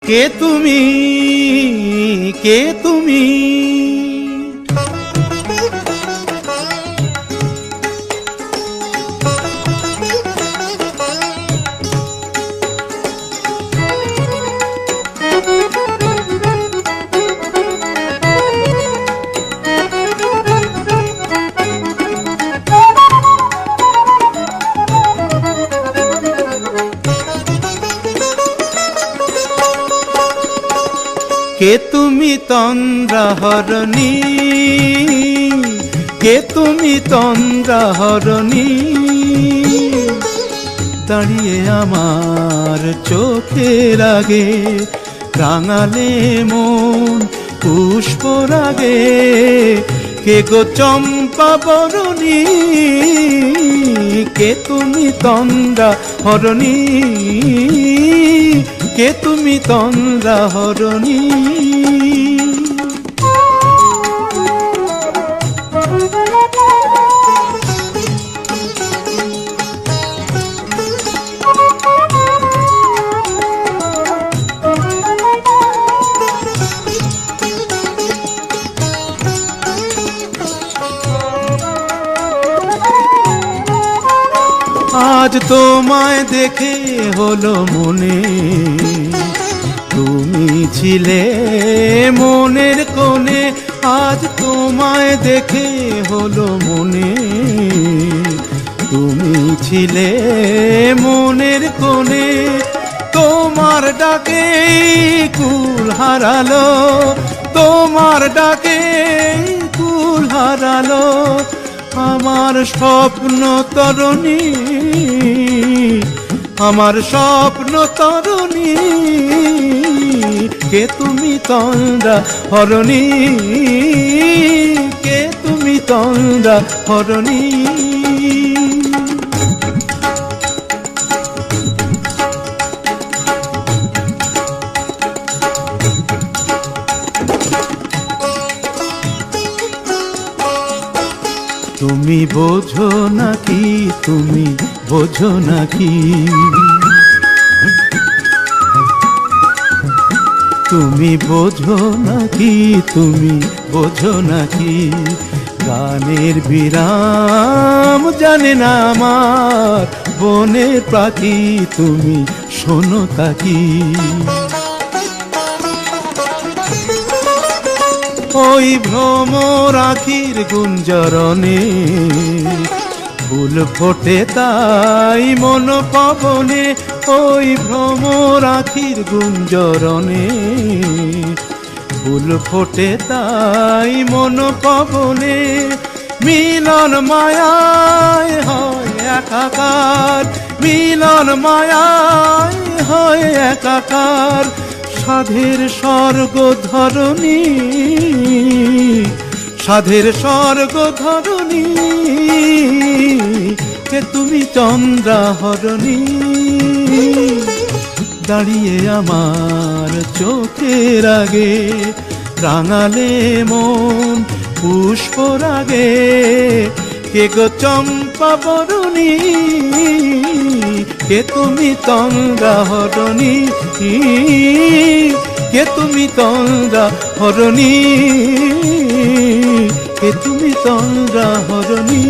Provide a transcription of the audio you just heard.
কে তুমি, কে তুমি? কে তুমি তন্দ্রাহরণী, কে তুমি তন্দ্রাহরণী? দাঁড়িয়ে আমার চোখের আগে রাঙালে মন পুষ্পরাগে। কে গো চম্পা বরণী, কে তুমি তন্দ্রাহরণী? কে তুমি তন্দ্রাহরণী? আজ তোমায় দেখে হলো মনে, তুমি ছিলে মনের কোণে। আজ তোমায় দেখে হলো মনে, তুমি ছিলে মনের কোণে। তোমার ডাকে কুল হারালো, তোমার ডাকে কুল হারালো আমার স্বপ্ন তরণী, আমার স্বপ্ন তরণী। কে তুমি তন্দ্রাহরণী, কে তুমি তন্দ্রাহরণী? তুমি বোঝো নাকি, তুমি বোঝো নাকি? তুমি বোঝো নাকি, তুমি বোঝো নাকি? গানের বিরাম জানে না আমার বনের পাখি, তুমি শোনো তাকি। ওই ভ্রমর আখির গুঞ্জরণে ফুল ফোটে তাই মন পবনে। ওই ভ্রমর আখির গুঞ্জরণে ফুল ফোটে তাই মন পবনে। মিলন মায়ায় হয় একাকার, মিলন মায়ায় হয় একাকার। সাধের স্বর্গ ধরণী, সাধের স্বর্গ ধরণী। কে তুমি তন্দ্রাহরণী? দাঁড়িয়ে আমার চোখের আগে রাঙালে মন পুষ্পরাগে। কে গো চম্পা বরণী, কে তুমি তন্দ্রাহরণী? কে তুমি তন্দ্রাহরণী? কে তুমি তন্দ্রাহরণী?